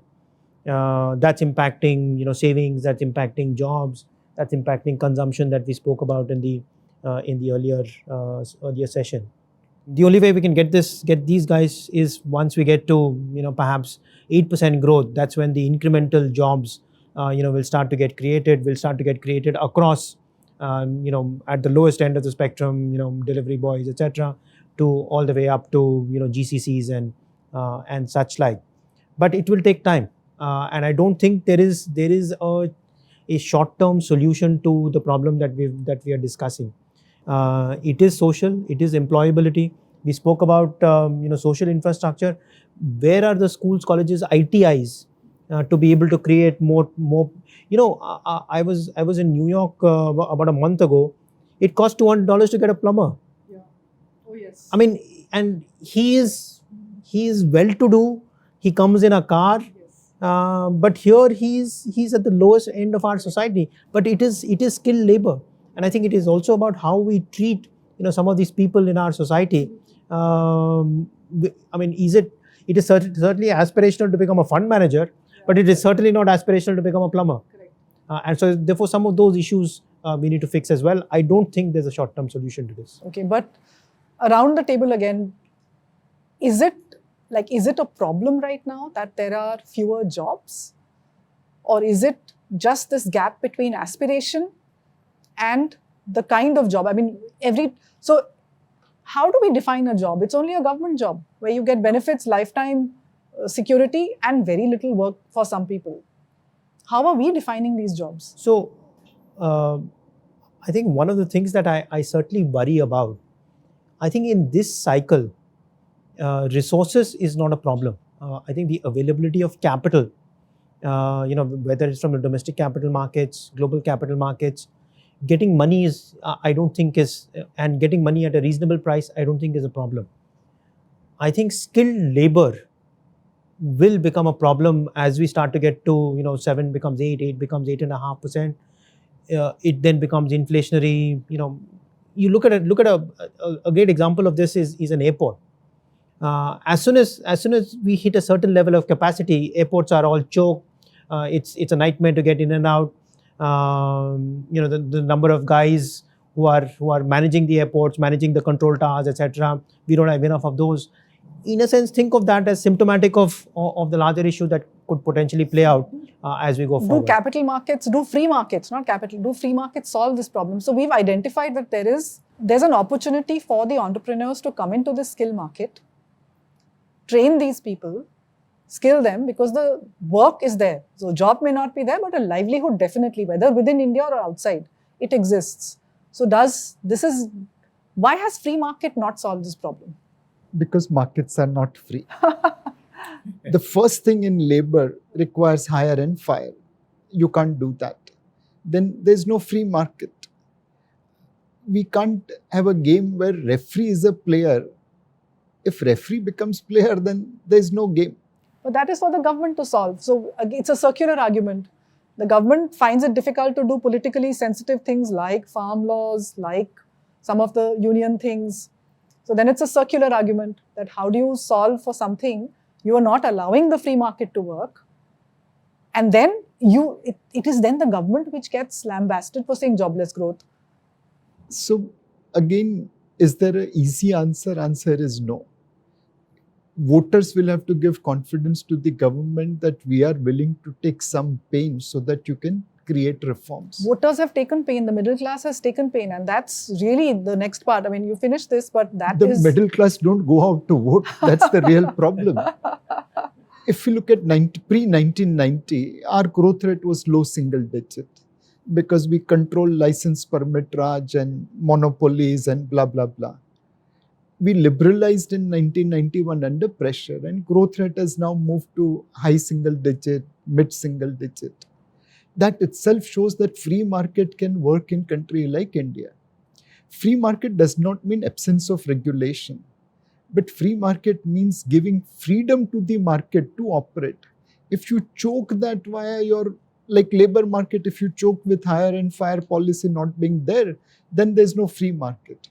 That's impacting savings, that's impacting jobs, that's impacting consumption that we spoke about in the earlier session. The only way we can get these guys is once we get to perhaps 8% growth. That's when the incremental jobs will start to get created. Will start to get created across at the lowest end of the spectrum, delivery boys, etc., to all the way up to GCCs and such like. But it will take time, and I don't think there is a short-term solution to the problem that we are discussing. It is social, it is employability. We spoke about social infrastructure. Where are the schools, colleges, ITIs to be able to create more? I was in New York about a month ago. It cost $200 to get a plumber. Yeah. Oh yes. I mean, and he is well-to-do. He comes in a car. But here he's at the lowest end of our society. But it is skilled labor, and I think it is also about how we treat some of these people in our society. I mean, it is certainly aspirational to become a fund manager, but it is certainly not aspirational to become a plumber. Correct. And so therefore some of those issues we need to fix as well. I don't think there's a short-term solution to this. Okay, but around the table again, is it a problem right now that there are fewer jobs? Or is it just this gap between aspiration and the kind of job? I mean, so how do we define a job? It's only a government job where you get benefits, lifetime security, and very little work for some people. How are we defining these jobs? So I think one of the things that I certainly worry about, I think in this cycle, resources is not a problem. I think the availability of capital, whether it's from the domestic capital markets, global capital markets, getting money and getting money at a reasonable price, I don't think is a problem. I think skilled labor will become a problem as we start to get to 7 becomes 8 becomes 8.5%. It then becomes inflationary. You look at a great example of this is an airport. As soon as we hit a certain level of capacity, airports are all choked. It's a nightmare to get in and out. The number of guys who are managing the airports, managing the control towers, etc. We don't have enough of those. In a sense, think of that as symptomatic of the larger issue that could potentially play out as we go forward. Do free markets solve this problem? So we've identified that there's an opportunity for the entrepreneurs to come into the skill market, train these people, skill them, because the work is there. So job may not be there, but a livelihood definitely, whether within India or outside, it exists. So why has free market not solved this problem? Because markets are not free. The first thing in labor requires hire and fire. You can't do that. Then there's no free market. We can't have a game where referee is a player. If referee becomes player, then there's no game. But that is for the government to solve. So it's a circular argument. The government finds it difficult to do politically sensitive things like farm laws, like some of the union things. So then it's a circular argument that how do you solve for something you are not allowing the free market to work, and then it is then the government which gets lambasted for saying jobless growth. So again, is there an easy answer? Answer is no. Voters will have to give confidence to the government that we are willing to take some pain so that you can create reforms. Voters have taken pain, the middle class has taken pain, and that's really the next part. I mean, you finish this, but the middle class don't go out to vote. That's the real problem. If you look at pre-1990, our growth rate was low single digit because we control license permit Raj and monopolies and blah, blah, blah. We liberalized in 1991 under pressure, and growth rate has now moved to high single digit, mid single digit. That itself shows that free market can work in country like India. Free market does not mean absence of regulation, but free market means giving freedom to the market to operate. If you choke that via your, like labor market, if you choke with hire and fire policy not being there, then there's no free market.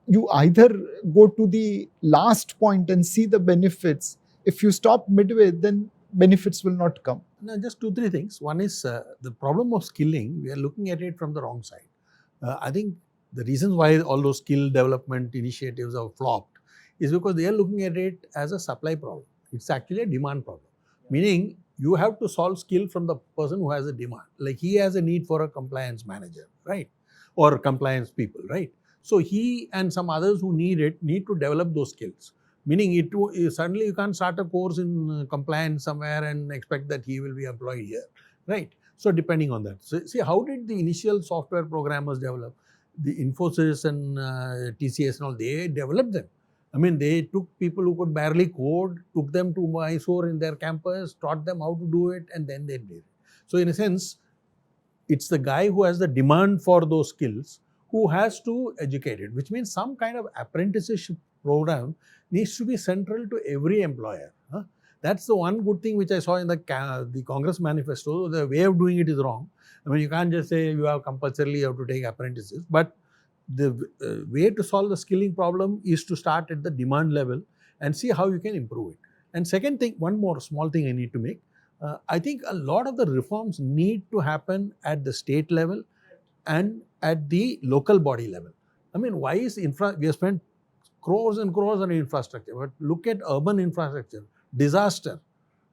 You either go to the last point and see the benefits. If you stop midway, then benefits will not come. Now, just 2-3 things. One is the problem of skilling. We are looking at it from the wrong side. I think the reasons why all those skill development initiatives have flopped is because they are looking at it as a supply problem. It's actually a demand problem. Meaning, you have to solve skill from the person who has a demand. Like he has a need for a compliance manager, right? Or compliance people, right? So he and some others who need it need to develop those skills. Meaning, suddenly you can't start a course in compliance somewhere and expect that he will be employed here, right? So depending on that. So see, how did the initial software programmers develop? The Infosys and TCS and all, they developed them. I mean, they took people who could barely code, took them to Mysore in their campus, taught them how to do it, and then they did it. So in a sense, it's the guy who has the demand for those skills who has to educate it, which means some kind of apprenticeship program needs to be central to every employer. That's the one good thing which I saw in the Congress manifesto. The way of doing it is wrong. I mean, you can't just say you have compulsorily have to take apprentices, but the way to solve the skilling problem is to start at the demand level and see how you can improve it. And second thing, one more small thing I need to make. I think a lot of the reforms need to happen at the state level and at the local body level. I mean, why is we have spent crores and crores on infrastructure, but look at urban infrastructure, disaster.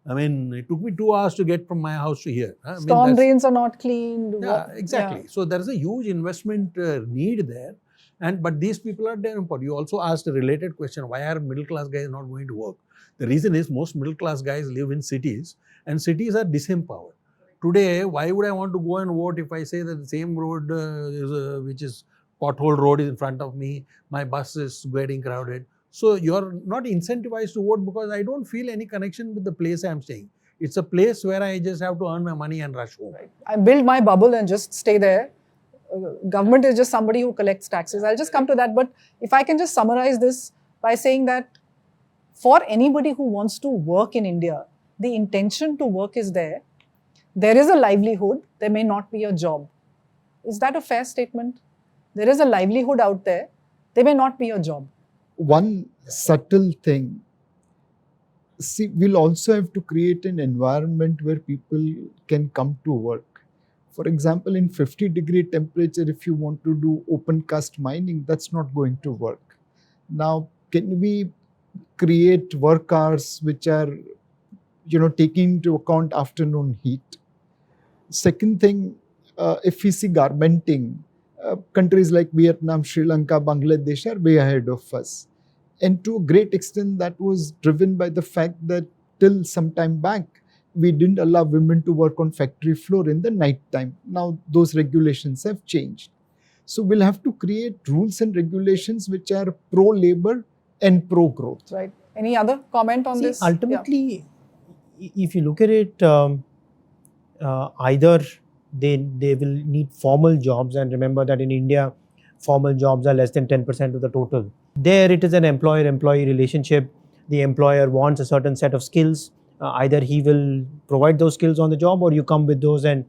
I mean, it took me 2 hours to get from my house to here. Storm drains are not cleaned. Yeah, exactly. Yeah. So there is a huge investment need there. But these people are there. You also asked a related question, why are middle class guys not going to work? The reason is most middle class guys live in cities and cities are disempowered. Today, why would I want to go and vote if I say that the same road which is pothole road is in front of me, my bus is getting crowded. So you're not incentivized to vote because I don't feel any connection with the place I'm staying. It's a place where I just have to earn my money and rush home. Right. I build my bubble and just stay there. Government is just somebody who collects taxes. I'll just come to that. But if I can just summarize this by saying that for anybody who wants to work in India, the intention to work is there. There is a livelihood. There may not be a job. Is that a fair statement? There is a livelihood out there. There may not be a job. One subtle thing, see, we'll also have to create an environment where people can come to work. For example, in 50-degree temperature, if you want to do open cast mining, that's not going to work. Now, can we create work hours which are, taking into account afternoon heat? Second thing, if we see garmenting, countries like Vietnam, Sri Lanka, Bangladesh are way ahead of us. And to a great extent, that was driven by the fact that till some time back, we didn't allow women to work on factory floor in the night time. Now, those regulations have changed. So, we'll have to create rules and regulations which are pro-labor and pro-growth. Right. Any other comment on this? Ultimately, if you look at it, either they will need formal jobs, and remember that in India, formal jobs are less than 10% of the total. There it is an employer-employee relationship. The employer wants a certain set of skills. Either he will provide those skills on the job, or you come with those and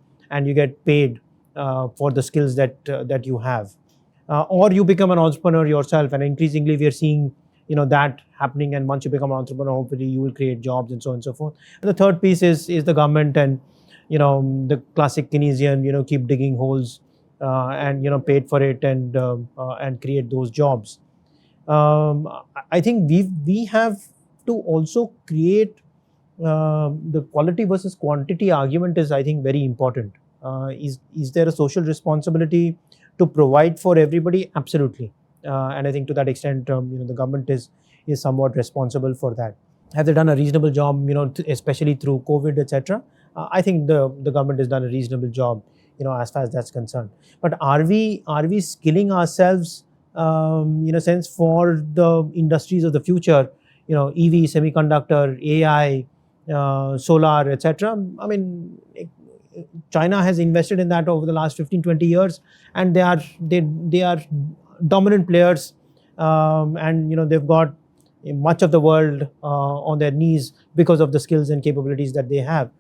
you get paid for the skills that you have. Or you become an entrepreneur yourself, and increasingly we are seeing that happening. And once you become an entrepreneur, hopefully you will create jobs and so on and so forth. And the third piece is the government and the classic Keynesian, keep digging holes and paid for it and create those jobs. I think we have to also create the quality versus quantity argument is, I think, very important. Is there a social responsibility to provide for everybody? Absolutely. And I think to that extent, the government is somewhat responsible for that. Have they done a reasonable job, especially through COVID, etc.? I think the government has done a reasonable job, as far as that's concerned. But are we skilling ourselves, in a sense, for the industries of the future? EV, semiconductor, AI, solar, etc. I mean, China has invested in that over the last 15-20 years, and they are dominant players, and they've got much of the world on their knees because of the skills and capabilities that they have.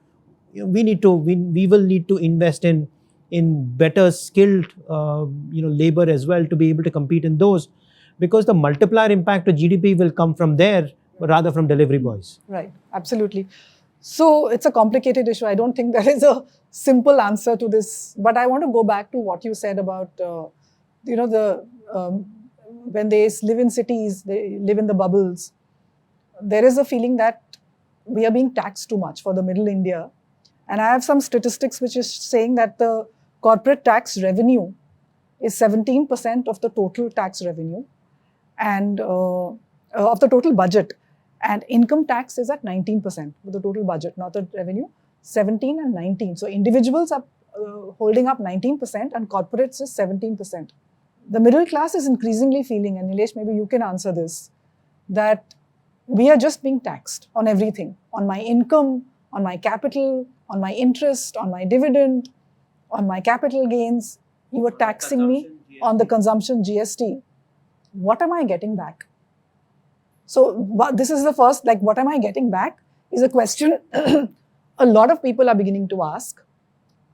We will need to invest in better skilled labor as well to be able to compete in those, because the multiplier impact to GDP will come from there rather from delivery boys. Right, absolutely. So it's a complicated issue. I don't think there is a simple answer to this. But I want to go back to what you said about, when they live in cities, they live in the bubbles. There is a feeling that we are being taxed too much for the middle India. And I have some statistics which is saying that the corporate tax revenue is 17% of the total tax revenue and of the total budget. And income tax is at 19% of the total budget, not the revenue, 17 and 19. So individuals are holding up 19% and corporates is 17%. The middle class is increasingly feeling, and Nilesh, maybe you can answer this, that we are just being taxed on everything, on my income, on my capital, on my interest, on my dividend, on my capital gains. You are taxing me on the consumption GST. What am I getting back? So this is the first, what am I getting back is a question a lot of people are beginning to ask.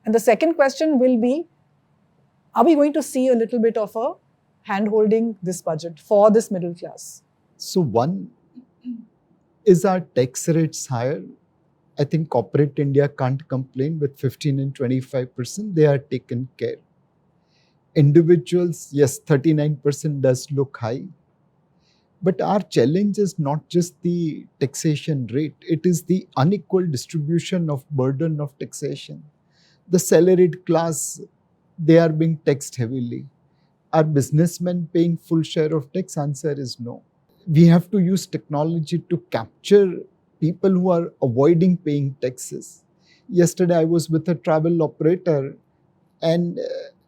And the second question will be, are we going to see a little bit of a hand-holding this budget for this middle class? So one, is our tax rates higher? I think corporate India can't complain with 15 and 25%. They are taken care. Individuals, yes, 39% does look high. But our challenge is not just the taxation rate. It is the unequal distribution of burden of taxation. The salaried class, they are being taxed heavily. Are businessmen paying full share of tax? Answer is no. We have to use technology to capture people who are avoiding paying taxes. Yesterday, I was with a travel operator and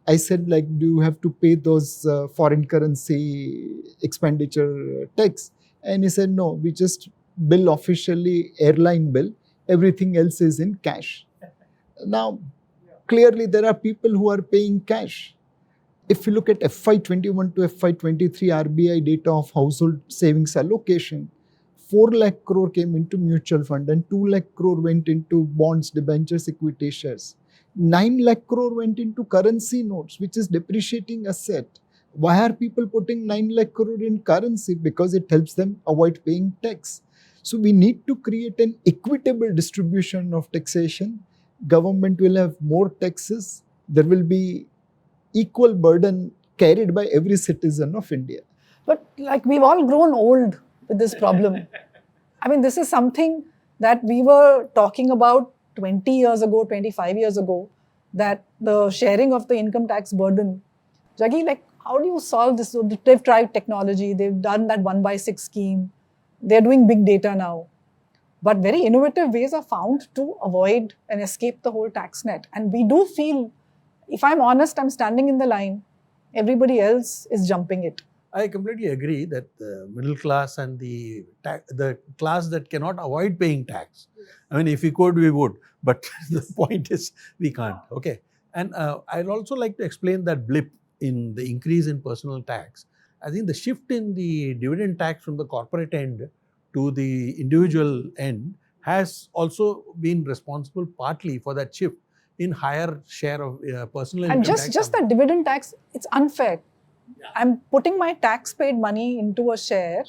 I said, do you have to pay those foreign currency expenditure tax? And he said, no, we just bill officially airline bill. Everything else is in cash. Now, clearly there are people who are paying cash. If you look at FY21 to FY23 RBI data of household savings allocation, 4 lakh crore came into mutual fund and 2 lakh crore went into bonds, debentures, equity shares. 9 lakh crore went into currency notes, which is depreciating asset. Why are people putting 9 lakh crore in currency? Because it helps them avoid paying tax. So we need to create an equitable distribution of taxation. Government will have more taxes. There will be equal burden carried by every citizen of India. But we've all grown old with this problem. I mean, this is something that we were talking about 20 years ago, 25 years ago, that the sharing of the income tax burden. Jaggi, how do you solve this? So they've tried technology, they've done that 1/6 scheme, they're doing big data now. But very innovative ways are found to avoid and escape the whole tax net. And we do feel, if I'm honest, I'm standing in the line, everybody else is jumping it. I completely agree that the middle class and the class that cannot avoid paying tax. I mean, if we could, we would. But the point is, we can't. Okay. And I'd also like to explain that blip in the increase in personal tax. I think the shift in the dividend tax from the corporate end to the individual end has also been responsible partly for that shift in higher share of personal income tax. And just the dividend tax, it's unfair. Yeah. I'm putting my tax paid money into a share.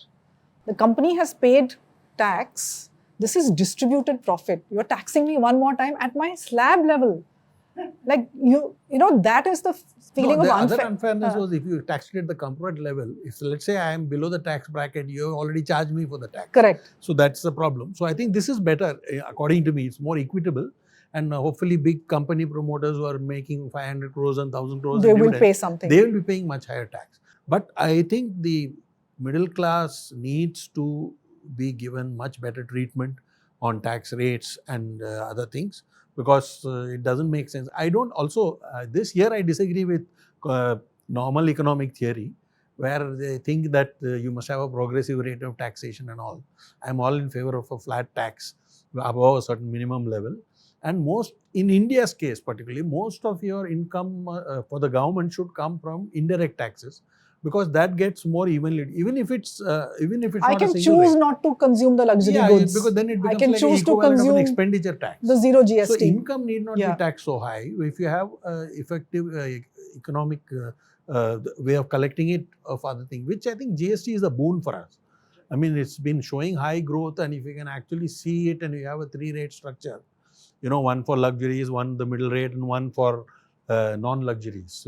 The company has paid tax. This is distributed profit. You're taxing me one more time at my slab level. That is the feeling of unfair. The other unfairness was if you taxed it at the corporate level. If let's say I am below the tax bracket, you have already charged me for the tax. Correct. So that's the problem. So I think this is better, according to me. It's more equitable. And hopefully big company promoters who are making 500 crores and 1,000 crores they will pay something. They will be paying much higher tax. But I think the middle class needs to be given much better treatment on tax rates and other things, because it doesn't make sense. I don't also, this year I disagree with normal economic theory, where they think that you must have a progressive rate of taxation and all. I'm all in favor of a flat tax above a certain minimum level. And in India's case particularly, most of your income for the government should come from indirect taxes, because that gets more evenly. Even if it's I not a can single choose rate. not to consume the luxury goods. Because then it I becomes can like choose an to equivalent of consume an expenditure tax. the zero GST. So income need not Yeah. be taxed so high if you have effective economic way of collecting it of other things, which I think GST is a boon for us. I mean, it's been showing high growth, and if you can actually see it and you have a 3-rate structure, one for luxuries, one the middle rate, and one for non-luxuries,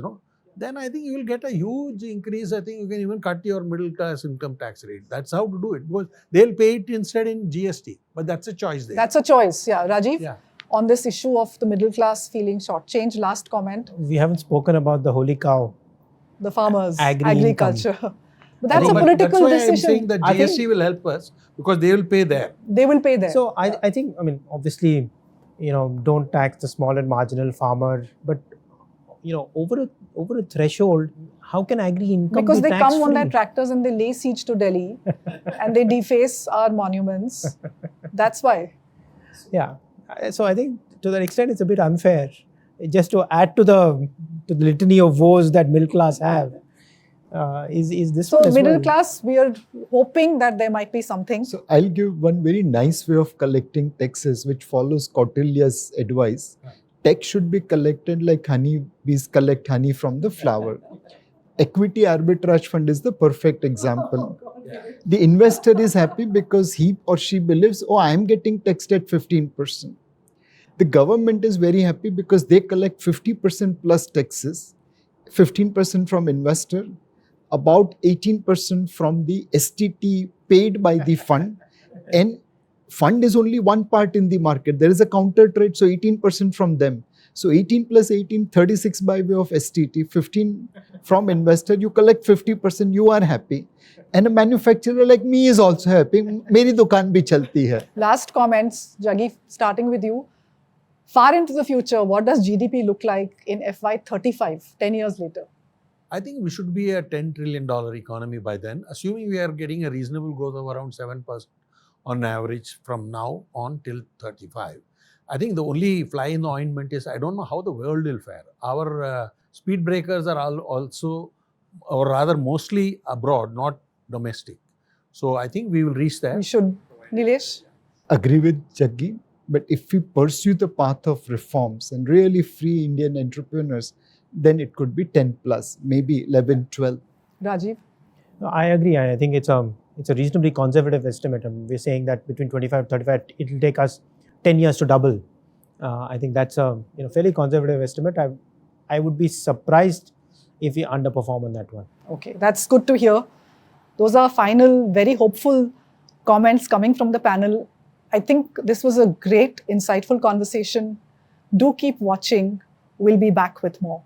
then I think you will get a huge increase. I think you can even cut your middle class income tax rate. That's how to do it, because they'll pay it instead in GST, but that's a choice there. That's a choice, yeah. Rajiv, Yeah. on this issue of the middle class feeling shortchanged, last comment, We haven't spoken about the holy cow. the farmers, Agri-income. agriculture. But that's a But political that's why decision. I'm saying that I think- GST will help us, because they will pay there. They will pay there. So I think, obviously, don't tax the small and marginal farmer, but over a threshold, how can agri income because be they come on their tax-free? tractors and they lay siege to Delhi and they deface our monuments. That's why. Yeah. So I think to that extent it's a bit unfair. Just to add to the litany of woes that middle class have, is this So one as middle well. class, we are hoping that there might be something. So I'll give one very nice way of collecting taxes which follows Kautya's advice. Tax should be collected like honey bees collect honey from the flower. Equity arbitrage fund is the perfect example. The investor is happy because he or she believes, oh, I am getting taxed at 15%. The government is very happy because they collect 50% plus taxes, 15% from investor, about 18% from the STT paid by the fund, and fund is only one part in the market. There is a counter trade, so 18% from them. So 18 plus 18, 36 by way of STT, 15 from investor, you collect 50%, you are happy. And a manufacturer like me is also happy. Meri dukaan bhi chalti hai. Last comments, Jaggi, starting with you. Far into the future, what does GDP look like in FY35, 10 years later? I think we should be a $10 trillion economy by then, assuming we are getting a reasonable growth of around 7% on average from now on till 35. I think the only fly in the ointment is I don't know how the world will fare. Our speed breakers are also, or rather mostly abroad, not domestic. So I think we will reach there. We should. Nilesh? Agree with Jaggi, but if we pursue the path of reforms and really free Indian entrepreneurs, then it could be 10 plus, maybe 11, 12. Rajiv? No, I agree. I think it's a reasonably conservative estimate. We're saying that between 25 and 35, it will take us 10 years to double. I think that's a fairly conservative estimate. I would be surprised if we underperform on that one. Okay, that's good to hear. Those are final, very hopeful comments coming from the panel. I think this was a great, insightful conversation. Do keep watching. We'll be back with more.